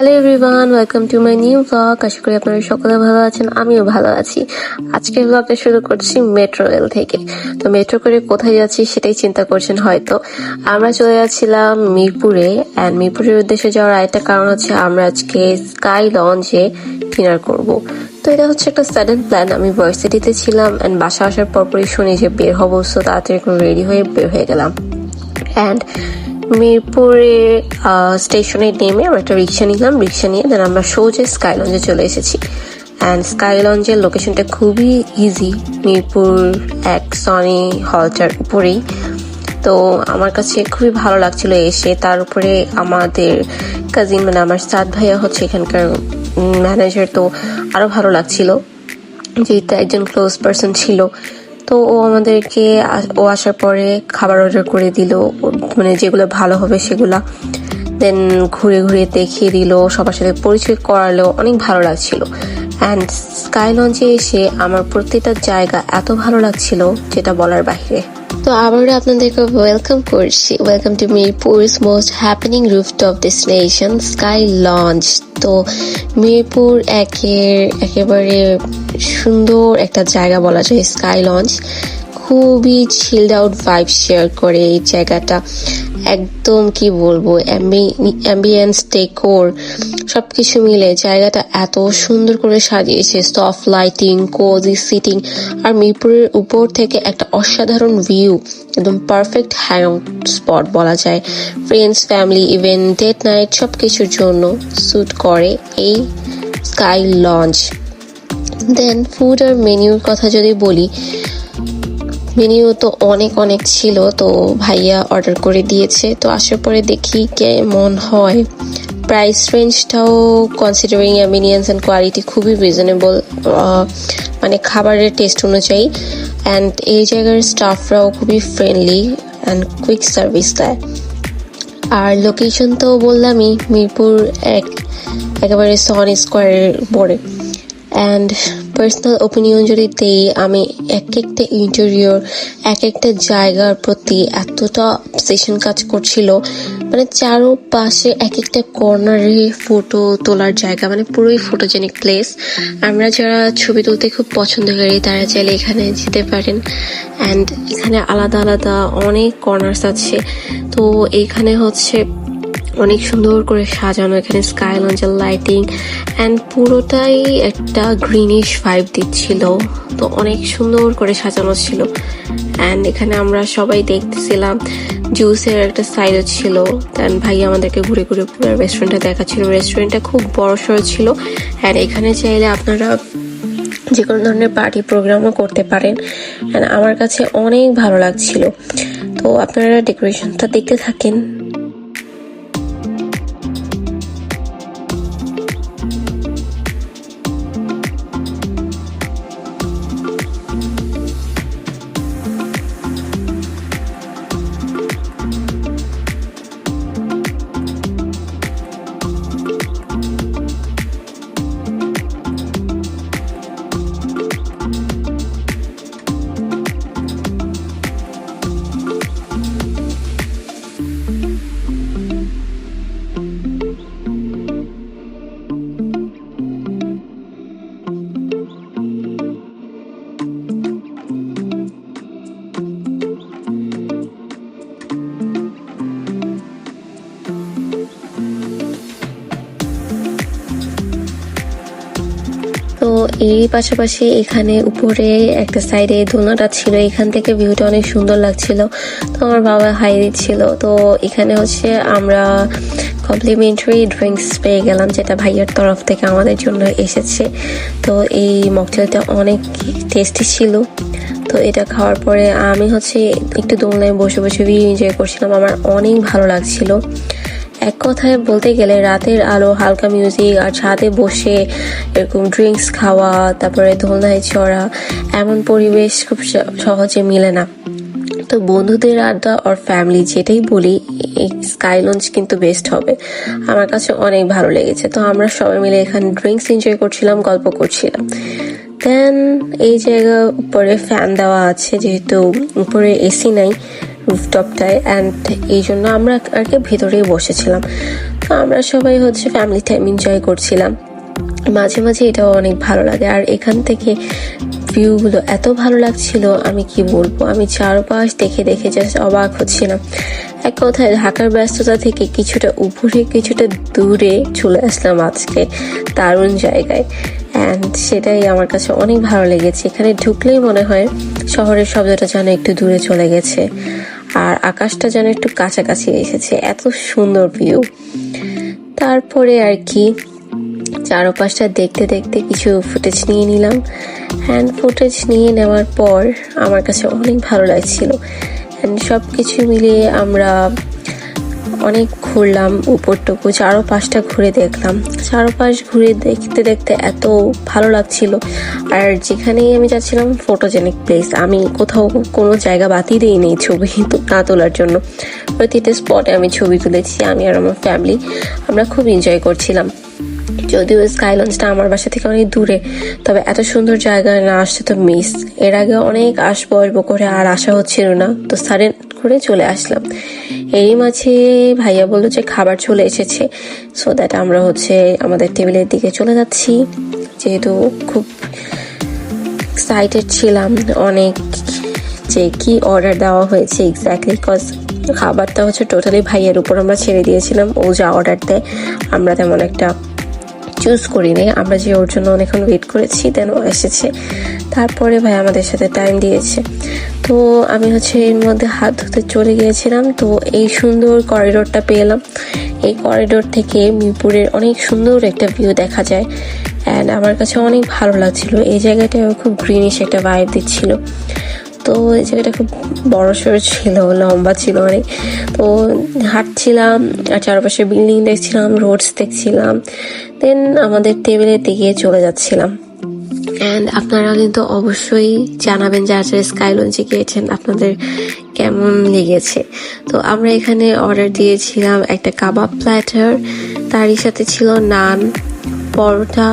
Hello everyone, welcome to my new blog. আশা করি আপনারা সকলে ভালো আছেন, আমিও ভালো আছি। আজকের ব্লগটা শুরু করছি মেট্রো রেল থেকে। তো মেট্রো করে কোথায় যাচ্ছি সেটাই চিন্তা করছেন হয়তো। আমরা চলে যাচ্ছিলাম মিরপুরে, অ্যান্ড মিরপুরের উদ্দেশ্যে যাওয়ার আরেকটা কারণ হচ্ছে আমরা আজকে স্কাই লঞ্চে ডিনার করব। তো এটা হচ্ছে একটা সাডেন প্ল্যান। আমি ভার্সিটিতে ছিলাম অ্যান্ড বাসা আসার পরপরই শুনি যে বের হবো, সো তাড়াতাড়ি করে রেডি হয়ে বের হয়ে গেলাম। অ্যান্ড মিরপুরে স্টেশনে নেমে আমরা একটা রিক্সা নিলাম। রিক্সা নিয়ে দেন আমরা সোজা স্কাই লঞ্চে চলে এসেছি। অ্যান্ড স্কাই লঞ্চের লোকেশনটা খুবই ইজি, মিরপুর এক সনি হলটার উপরেই। তো আমার কাছে খুবই ভালো লাগছিল এসে। তার উপরে আমাদের কাজিন মানে আমার সাদ ভাইয়া হচ্ছে এখানকার ম্যানেজার, তো আরো ভালো লাগছিল যেহেতু একজন ক্লোজ পার্সন ছিল। তো ও আমাদেরকে আসার পরে খাবার অর্ডার করে দিল, মানে যেগুলো ভালো হবে সেগুলা। দেন ঘুরে ঘুরে দেখিয়ে দিল, সবার সাথে পরিচয় করালো, অনেক ভালো লাগছিল। অ্যান্ড স্কাই লঞ্চে এসে আমার প্রত্যেকটা জায়গা এত ভালো লাগছিল যেটা বলার বাইরে। তো আবারও আপনাদেরকে ওয়েলকাম করছি, welcome to Mirpur's most happening rooftop destination sky launch. তো মিরপুর একেবারে সুন্দর একটা জায়গা বলা যায় স্কাই লঞ্চ। খুবই চিলড আউট ভাইব শেয়ার করে এই জায়গাটা। একদম কি বলবো, অ্যাম্বিয়েন্স ডেকোর সবকিছু মিলে জায়গাটা এত সুন্দর করে সাজিয়েছে। সফট লাইটিং, কোজি সিটিং, আর মিরপুরের উপর থেকে একটা অসাধারণ ভিউ। একদম পারফেক্ট হ্যাংআউট স্পট বলা যায়। Friends, family, even date night সবকিছুর জন্য স্যুট করে এই স্কাই লঞ্চ। দেন ফুড আর মেনুর কথা যদি বলি, মেনিউ তো অনেক ছিল। তো ভাইয়া অর্ডার করে দিয়েছে। তো আসার পরে দেখি কেমন হয়। প্রাইস রেঞ্জটাও কনসিডারিং অ্যামিনিয়েন্স অ্যান্ড কোয়ালিটি খুবই রিজনেবল, মানে খাবারের টেস্ট অনুযায়ী। অ্যান্ড এই জায়গার স্টাফরাও খুবই ফ্রেন্ডলি অ্যান্ড কুইক সার্ভিস দেয়। আর লোকেশন তো বললামই, মিরপুর একেবারে সনি স্কোয়ারের পরে। অ্যান্ড পার্সোনাল ওপিনিয়ন যদি দেই, আমি এক একটা ইন্টেরিয়র, এক একটা জায়গার প্রতি এতটা অবসেশন কাজ করছিল। মানে চারোপাশে এক একটা কর্নারে ফটো তোলার জায়গা, মানে পুরোই ফটোজেনিক প্লেস। আমরা যারা ছবি তুলতে খুব পছন্দ করি তারা চাইলে এখানে যেতে পারেন। অ্যান্ড এখানে আলাদা আলাদা অনেক কর্নার্স আছে। তো এইখানে হচ্ছে অনেক সুন্দর করে সাজানো। এখানে স্কাই লঞ্চের লাইটিং অ্যান্ড পুরোটাই একটা গ্রিনিশ ভাইব দিচ্ছিল। তো অনেক সুন্দর করে সাজানো ছিল। অ্যান্ড এখানে আমরা সবাই দেখতেছিলাম। জুসের একটা সাইডও ছিল। দেন ভাই আমাদেরকে ঘুরে ঘুরে পুরো রেস্টুরেন্টটা দেখাচ্ছিল। রেস্টুরেন্টটা খুব বড়সড় ছিল। অ্যান্ড এখানে চাইলে আপনারা যে কোনো ধরনের পার্টি প্রোগ্রামও করতে পারেন। অ্যান্ড আমার কাছে অনেক ভালো লাগছিল। তো আপনারা ডেকোরেশনটা দেখতে থাকেন। তো এই পাশাপাশি এখানে উপরে একটা সাইডে দোলনাটা ছিল, এখান থেকে ভিউটা অনেক সুন্দর লাগছিল। তো আমার বাবা হাই দিচ্ছিল। তো এখানে হচ্ছে আমরা কমপ্লিমেন্টারি ড্রিঙ্কস পেয়ে গেলাম, যেটা ভাইয়ার তরফ থেকে আমাদের জন্য এসেছে। তো এই মকটেলটা অনেক টেস্টি ছিল। তো এটা খাওয়ার পরে আমি হচ্ছে একটু দোলনায় বসে বসে ভিউ এনজয় করছিলাম। আমার অনেক ভালো লাগছিল। এক কথায় বলতে গেলে রাতের আলো, হালকা মিউজিক আর ছাদে বসে এরকম ড্রিঙ্কস খাওয়া, তারপরে দোলনায় চড়া, এমন পরিবেশ খুব সহজে মিলে না। তো বন্ধুদের আড্ডা আর ফ্যামিলি যেটাই বলি, এই স্কাই লঞ্চ কিন্তু বেস্ট হবে। আমার কাছে অনেক ভালো লেগেছে। তো আমরা সবাই মিলে এখানে ড্রিঙ্কস এনজয় করছিলাম, গল্প করছিলাম। দেন এই জায়গা উপরে ফ্যান দেওয়া আছে, যেহেতু উপরে এসি নাই রুফটপটায়, অ্যান্ড এই জন্য আমরা আর কি ভেতরেই বসেছিলাম। তো আমরা সবাই হচ্ছে ফ্যামিলি টাইম এনজয় করছিলাম। মাঝে মাঝে এটাও অনেক ভালো লাগে। আর এখান থেকে ভিউগুলো এত ভালো লাগছিল, আমি কি বলবো, আমি চারপাশ দেখে দেখে জাস্ট অবাক হচ্ছিলাম। এক কথায় ঢাকার ব্যস্ততা থেকে কিছুটা উপরে কিছুটা দূরে চলে আসলাম আজকে দারুণ জায়গায়। অ্যান্ড সেটাই আমার কাছে অনেক ভালো লেগেছে। এখানে ঢুকলেই মনে হয় শহরের শব্দটা যেন একটু দূরে চলে গেছে, আর আকাশটা যেন একটু কাছাকাছি এসেছে। এত সুন্দর ভিউ। তারপরে আর কি চারপাশটা দেখতে দেখতে কিছু ফুটেজ নিয়ে নিলাম। হ্যান্ড ফুটেজ নিয়ে নেওয়ার পর আমার কাছে অনেক ভালো লাগছিল। অ্যান্ড সব কিছু মিলিয়ে আমরা অনেক ঘুরলাম, উপরটুকু চারপাশটা ঘুরে দেখলাম। চারপাশ ঘুরে দেখতে দেখতে এত ভালো লাগছিল। আর যেখানেই আমি যাচ্ছিলাম ফটোজেনিক প্লেস, আমি কোথাও কোনো জায়গা বাতিল দিইনি ছবি না তোলার জন্য। প্রতিটা স্পটে আমি ছবি তুলেছি, আমি আর আমার ফ্যামিলি। আমরা খুব এনজয় করছিলাম। যদিও স্কাই লঞ্চটা আমার বাসা থেকে অনেক দূরে, তবে এত সুন্দর জায়গায় না আসতে তো মিস। এর আগে অনেক আসবো করে আর আসা হচ্ছিল না, তো সাডেন করে চলে আসলাম। এরই মাঝে ভাইয়া বললো যে খাবার চলে এসেছে, সো দ্যাট আমরা হচ্ছে আমাদের টেবিলের দিকে চলে যাচ্ছি। যেহেতু খুব এক্সাইটেড ছিলাম অনেক যে কি অর্ডার দেওয়া হয়েছে এক্স্যাক্টলি, বিকজ খাবারটা হচ্ছে টোটালি ভাইয়ের উপর আমরা ছেড়ে দিয়েছিলাম। ও যা অর্ডার দেয় আমরা তেমন একটা চুজ করিনি। আমরা যে ওর জন্য অনেকক্ষণ ওয়েট করেছি, দেন ও এসেছে। তারপরে ভাই আমাদের সাথে টাইম দিয়েছে। তো আমি হচ্ছে এর মধ্যে হাত ধুতে চলে গিয়েছিলাম। তো এই সুন্দর করিডোরটা পেলাম। এই করিডোর থেকে মিরপুরের অনেক সুন্দর একটা ভিউ দেখা যায়। অ্যান্ড আমার কাছে অনেক ভালো লাগছিল। এই জায়গাটা খুব গ্রিনিশ একটা ভাইব দিচ্ছিল। তো এই জায়গাটা খুব বড়সড় ছিল, লম্বা ছিল অনেক। তো হাঁটছিলাম আর চারপাশে বিল্ডিং দেখছিলাম, রোডস দেখছিলাম, দেন আমাদের টেবিলের দিকে চলে যাচ্ছিলাম। অ্যান্ড আপনারা কিন্তু অবশ্যই জানাবেন যারা যারা স্কাই লঞ্চে গিয়েছেন আপনাদের কেমন লেগেছে। তো আমরা এখানে অর্ডার দিয়েছিলাম একটা কাবাব প্ল্যাটার, তারই সাথে ছিল নান, পরোটা,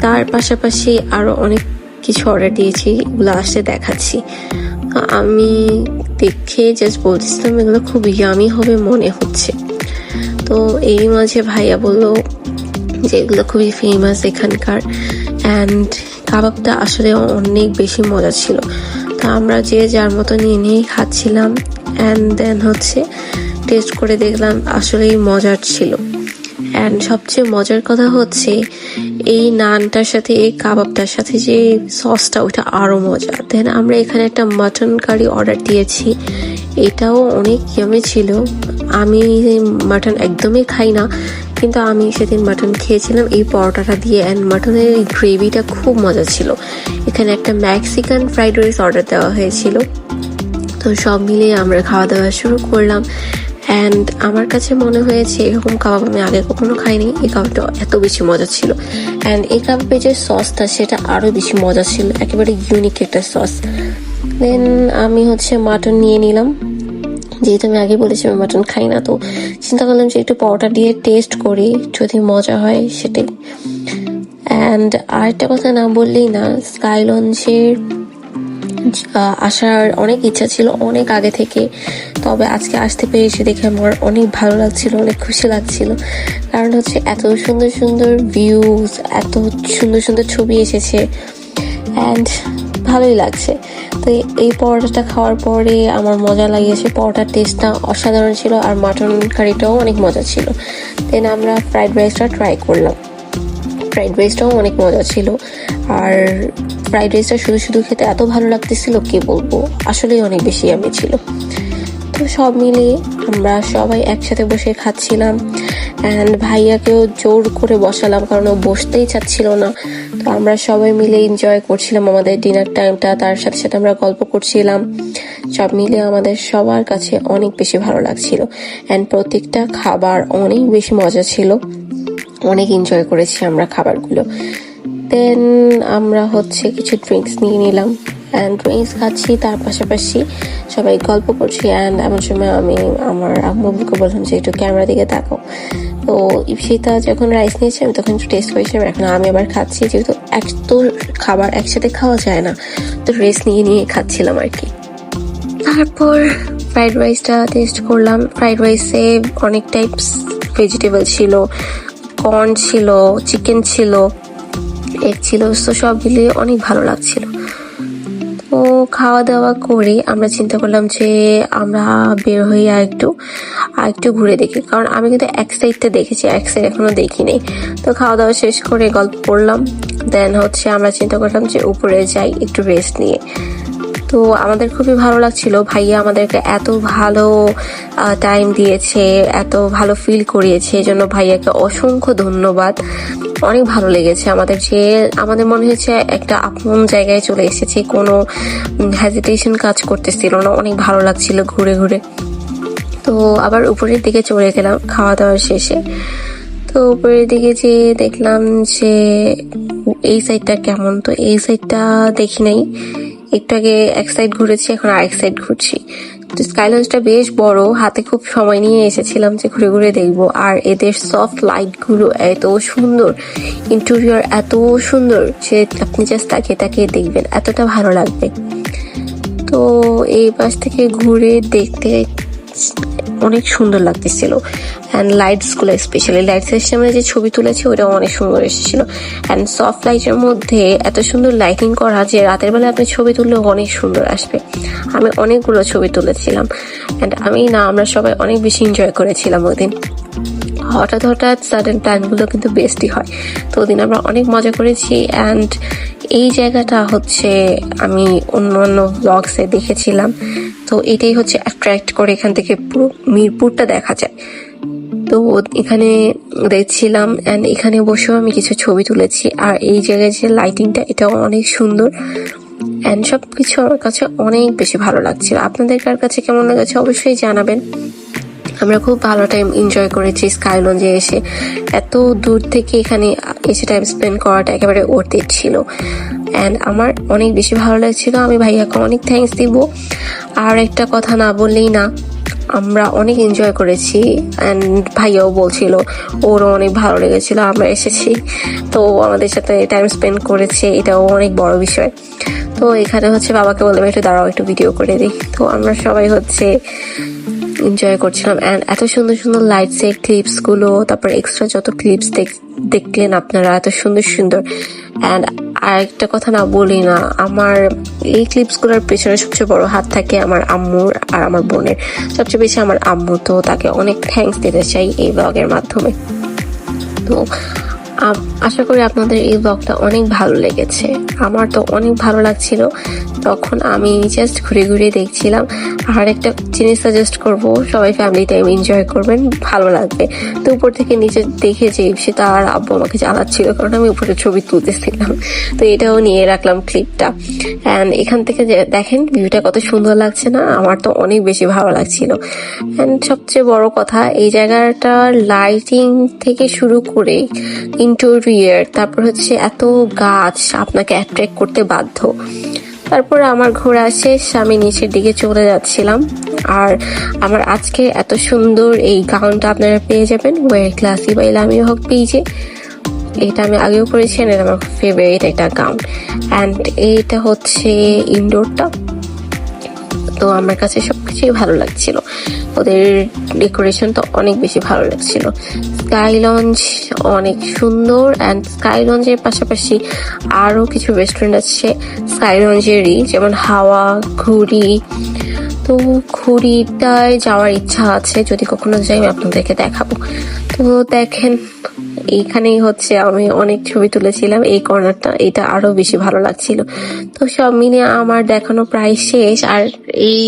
তার পাশাপাশি আরো অনেক কিছু অর্ডার দিয়েছি, এগুলো আসতে দেখাচ্ছি। আমি দেখে জাস্ট বলছিলাম এগুলো খুব ইয়ামি হবে মনে হচ্ছে। তো এই মাঝে ভাইয়া বললো যে এগুলো খুবই ফেমাস এখানকার, অ্যান্ড কাবাবটা আসলে অনেক বেশি মজা ছিল। তো আমরা যে যার মতো নিয়েই খাচ্ছিলাম। অ্যান্ড দেন হচ্ছে টেস্ট করে দেখলাম আসলেই মজার ছিল। অ্যান্ড সবচেয়ে মজার কথা হচ্ছে এই নানটার সাথে এই কাবাবটার সাথে যে সসটা, ওটা আরো মজা। দেন আমরা এখানে একটা মাটন কারি অর্ডার দিয়েছি, এটাও অনেক ইয়ামি ছিল। আমি মাটন একদমই খাই না, কিন্তু আমি সেদিন মাটন খেয়েছিলাম এই পরোটাটা দিয়ে। অ্যান্ড মাটনের এই গ্রেভিটা খুব মজা ছিল। এখানে একটা মেক্সিকান ফ্রাইড রাইস অর্ডার দেওয়া হয়েছিল। তো সব মিলিয়ে আমরা খাওয়া দাওয়া শুরু করলাম। অ্যান্ড আমার কাছে মনে হয়েছে এরকম কাবাব আমি আগে কখনো খাইনি, এই কাবাবটা এত বেশি মজা ছিল। অ্যান্ড এই কাবাবের যে সসটা সেটা আরো বেশি মজা ছিল, একেবারে ইউনিক একটা সস। দেন আমি হচ্ছে মাটন নিয়ে নিলাম, যেহেতু আমি আগে বলেছি আমি মাটন খাই না। তো চিন্তা করলাম যে একটু পরোটা দিয়ে টেস্ট করি, যদি মজা হয় সেটাই। অ্যান্ড আরেকটা কথা না বললেই না, স্কাই লঞ্চের আসার অনেক ইচ্ছা ছিল অনেক আগে থেকে, তবে আজকে আসতে পেরেছি দেখে আমার অনেক ভালো লাগছিল, অনেক খুশি লাগছিল। কারণ হচ্ছে এত সুন্দর সুন্দর ভিউজ, এত সুন্দর সুন্দর ছবি এসেছে, অ্যান্ড ভালোই লাগছে। তো এই পরোটাটা খাওয়ার পরে আমার মজা লাগিয়েছে, পরোটার টেস্টটা অসাধারণ ছিল, আর মাটন কারিটাও অনেক মজা ছিল। দেন আমরা ফ্রাইড রাইসটা ট্রাই করলাম, ফ্রাইড রাইসটাও অনেক মজা ছিল। আর ফ্রাইড রাইসটা শুধু শুধু খেতে এত ভালো লাগতেছিল কি বলবো, আসলেই অনেক বেশি আমি ছিল। তো সব মিলিয়ে আমরা সবাই একসাথে বসে খাচ্ছিলাম। অ্যান্ড ভাইয়াকেও জোর করে বসালাম, কারণ ও বসতেই চাচ্ছিল না। তো আমরা সবাই মিলে এনজয় করছিলাম আমাদের ডিনার টাইমটা, তার সাথে সাথে আমরা গল্প করছিলাম। সব মিলে আমাদের সবার কাছে অনেক বেশি ভালো লাগছিল। অ্যান্ড প্রত্যেকটা খাবার অনেক বেশি মজা ছিল, অনেক এনজয় করেছি আমরা খাবারগুলো। দেন আমরা হচ্ছে কিছু ড্রিঙ্কস নিয়ে নিলাম, অ্যান্ড ড্রিঙ্কস খাচ্ছি, তার পাশাপাশি সবাই গল্প করছি। অ্যান্ড এমন সময় আমি আমার আম্মুকে বললাম যে একটু ক্যামেরা দিকে তাকাও। তো ইপসিতা যখন রাইস নিয়েছে আমি তখন একটু টেস্ট করেছিলাম, এখন আমি আবার খাচ্ছি, যেহেতু এত খাবার একসাথে খাওয়া যায় না, তো রেস্ট নিয়ে নিয়ে খাচ্ছিলাম আর কি। তারপর ফ্রাইড রাইসটা টেস্ট করলাম। ফ্রাইড রাইসে অনেক টাইপস ভেজিটেবল ছিল, কর্ন ছিল, চিকেন ছিল, এগ ছিল। তো সব মিলিয়ে অনেক ভালো লাগছিল। তো খাওয়া দাওয়া করে আমরা চিন্তা করলাম যে আমরা বের হয়ে আর একটু ঘুরে দেখি, কারণ আমি কিন্তু এক সাইডটা দেখেছি, এক সাইড এখনো দেখিনি। তো খাওয়া দাওয়া শেষ করে গল্প করলাম, দেন আমরা চিন্তা করলাম যে উপরে যাই একটু রেস্ট নিয়ে। তো আমাদের খুবই ভালো লাগছিল, ভাইয়া আমাদেরকে এত ভালো টাইম দিয়েছে, এত ভালো ফিল করিয়েছে, এই জন্য ভাইয়াকে অসংখ্য ধন্যবাদ। অনেক ভালো লেগেছে আমাদের, যে আমাদের মনে হয়েছে একটা আপন জায়গায় চলে এসেছি, কোনো হেজিটেশন কাজ করতেছিল না, অনেক ভালো লাগছিল ঘুরে ঘুরে। তো আবার উপরের দিকে চলে গেলাম খাওয়া দাওয়ার শেষে। তো উপরের দিকে যে দেখলাম যে এই সাইডটা কেমন, তো এই সাইডটা দেখি নাই, একটু আগে এক সাইড ঘুরেছি, এখন আরেক সাইড ঘুরছি। তো স্কাই লঞ্চটা বেশ বড়, হাতে খুব সময় নিয়ে এসেছিলাম যে ঘুরে ঘুরে দেখবো। আর এদের সফট লাইট গুলো এত সুন্দর, ইন্টেরিয়র এত সুন্দর যে আপনি জাস্ট তাকিয়ে তাকিয়ে দেখবেন, এতটা ভালো লাগবে। তো এই পাশ থেকে ঘুরে দেখতে অনেক সুন্দর লাগতেছিল। অ্যান্ড লাইটস গুলো, স্পেশালি লাইট সিস্টেমে যে ছবি তুলেছে ওটা অনেক সুন্দর এসেছিল। অ্যান্ড সফট লাইটের মধ্যে এত সুন্দর লাইটিং করা যে রাতের বেলা আপনি ছবি তুললে অনেক সুন্দর আসবে। আমি অনেকগুলো ছবি তুলেছিলাম, অ্যান্ড আমরা সবাই অনেক বেশি এনজয় করেছিলাম ওই দিন। হঠাৎ সাডেন প্ল্যানগুলো কিন্তু বেস্টই হয়। তো ওদিন আমরা অনেক মজা করেছি। অ্যান্ড এই জায়গাটা আমি অন্যান্য ব্লগসে দেখেছিলাম, তো এটাই অ্যাট্রাক্ট করে, এখান থেকে পুরো মিরপুরটা দেখা যায়। তো এখানে দেখছিলাম, অ্যান্ড এখানে বসেও আমি কিছু ছবি তুলেছি। আর এই জায়গায় যে লাইটিংটা, এটাও অনেক সুন্দর, অ্যান্ড সবকিছু আমার কাছে অনেক বেশি ভালো লাগছিল। আপনাদের কার কাছে কেমন লেগেছে অবশ্যই জানাবেন। আমরা খুব ভালো টাইম এনজয় করেছি স্কাই লঞ্চে এসে। এত দূর থেকে এখানে এসে টাইম স্পেন্ড করাটা একেবারে ওর্থ ইট ছিল, অ্যান্ড আমার অনেক বেশি ভালো লাগছিল। আমি ভাইয়াকে অনেক থ্যাঙ্কস দিব। আর একটা কথা না বললেই না, আমরা অনেক এনজয় করেছি, অ্যান্ড ভাইয়াও বলছিল ওরও অনেক ভালো লেগেছিল আমরা এসেছি, তো আমাদের সাথে টাইম স্পেন্ড করেছে, এটাও অনেক বড় বিষয়। তো এখানে বাবাকে বললাম একটু দাঁড়াও, একটু ভিডিও করে দিই। তো আমরা সবাই এনজয় করছিলাম। অ্যান্ড এত সুন্দর সুন্দর লাইটস এর ক্লিপস গুলো, তারপর এক্সট্রা যত ক্লিপস দেখলেন আপনারা, এত সুন্দর সুন্দর। অ্যান্ড আর একটা কথা না বলি না, আমার এই ক্লিপস গুলোর পেছনে সবচেয়ে বড় হাত থাকে আমার আম্মুর আর আমার বোনের, সবচেয়ে বেশি আমার আম্মু। তো তাকে অনেক থ্যাঙ্কস দিতে চাই এই ব্লগের মাধ্যমে। তো আশা করি আপনাদের এই ব্লগটা অনেক ভালো লেগেছে। আমার তো অনেক ভালো লাগছিল, তখন আমি জাস্ট ঘুরে ঘুরে দেখছিলাম। আর একটা জিনিস সাজেস্ট করব, সবাই ফ্যামিলি টাইম এনজয় করবেন, ভালো লাগবে। তো উপর থেকে নিচে দেখে যে সেটা, আর আব্বু আমাকে জ্বালাচ্ছিল কারণ আমি উপরে ছবি তুলতেছিলাম, তো এটাও নিয়ে রাখলাম ক্লিপটা। অ্যান্ড এখান থেকে যে দেখেন ভিউটা কত সুন্দর লাগছে না, আমার তো অনেক বেশি ভালো লাগছিল। অ্যান্ড সবচেয়ে বড় কথা, এই জায়গাটার লাইটিং থেকে শুরু করে ইন্টেরিয়র, তারপর এত গাছ আপনাকে অ্যাট্রাক্ট করতে বাধ্য। তারপর আমার ঘোরা শেষ, আমি নিচের দিকে চলে যাচ্ছিলাম। আর আমার আজকে এত সুন্দর এই গাউনটা আপনারা পেয়ে যাবেন ওয়ার ক্লাসি বাই লামি হক পেজে। এটা আমি আগেও করেছি, এটা আমার ফেভারিট একটা গাউন। অ্যান্ড এইটা ইনডোরটা। তো আমার কাছে সবকিছুই ভালো লাগছিল, ওদের ডেকোরেশন তো অনেক বেশি ভালো লাগছিল। স্কাই লঞ্চ অনেক সুন্দর, অ্যান্ড স্কাই লঞ্চের পাশাপাশি আরও কিছু রেস্টুরেন্ট আছে স্কাই লঞ্চেরই, যেমন হাওয়া, ঘুড়ি। তো ঘুড়িটায় যাওয়ার ইচ্ছা আছে, যদি কখনো যাই আমি আপনাদেরকে দেখাবো। তো দেখেন এইখানেই আমি অনেক ছবি তুলেছিলাম, এই কর্নারটা, এটা আরো বেশি ভালো লাগছিল। তো সব মিলিয়ে আমার দেখানো প্রায় শেষ। আর এই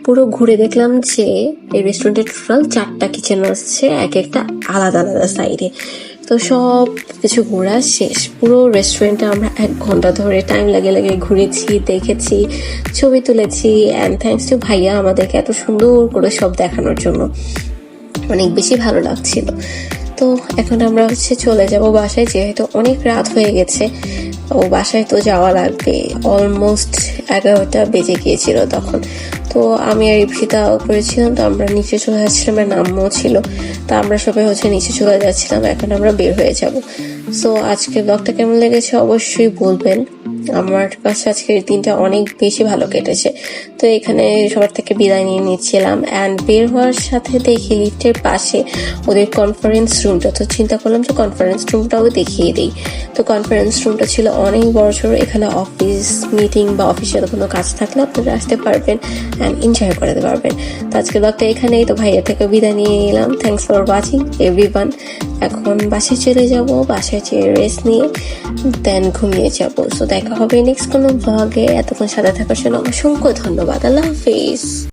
পুরো ঘুরে দেখলাম যে এই রেস্টুরেন্টের টোটাল 4টা কিচেন আসছে, এক একটা আলাদা আলাদা সাইডে। তো সব কিছু ঘোরা শেষ, পুরো রেস্টুরেন্টে আমরা 1 ঘন্টা ধরে টাইম লাগে ঘুরেছি, দেখেছি, ছবি তুলেছি। অ্যান্ড থ্যাঙ্কস টু ভাইয়া আমাদেরকে এত সুন্দর করে সব দেখানোর জন্য, অনেক বেশি ভালো লাগছিল। তো এখন আমরা চলে যাব বাসায়, যেহেতু অনেক রাত হয়ে গেছে। ও বাসায় তো যাওয়া লাগবে, অলমোস্ট 11টা বেজে গিয়েছিল তখন। তো আমি আর ইপসিতা করেছিলাম, তো আমরা নিচে চলে যাচ্ছিলাম, আমার নামও ছিল। তো আমরা সবাই নিচে চলে যাচ্ছিলাম, এখন আমরা বের হয়ে যাব। সো আজকে ব্লগটা কেমন লেগেছে অবশ্যই বলবেন। আমার কাছে আজকের দিনটা অনেক বেশি ভালো কেটেছে। তো এখানে সবার থেকে বিদায় নিয়ে নিচ্ছিলাম অ্যান্ড বের হওয়ার সাথে দেখি লিফটের পাশে ওদের কনফারেন্স রুমটা। তো চিন্তা করলাম যে কনফারেন্স রুমটাও দেখিয়ে দিই। তো কনফারেন্স রুমটা ছিল অনেক বড় সড়ো। এখানে অফিস মিটিং বা অফিসিয়াল কোনো কাজ থাকলে আপনারা আসতে পারবেন অ্যান্ড এনজয় করতে পারবেন। তো আজকের ব্লগটা এখানেই। তো ভাইয়া থেকে বিদায় নিয়ে নিলাম। Thanks for watching everyone. এখন বাসায় চলে যাব, বাসায় চেয়ে রেস্ট নিয়ে দেন ঘুমিয়ে যাবো। সো দেখা হবে নেক্সট কোনো ব্লগে। এতক্ষণ সাথে থাকার জন্য অসংখ্য ধন্যবাদ। আল্লাহ হাফিজ।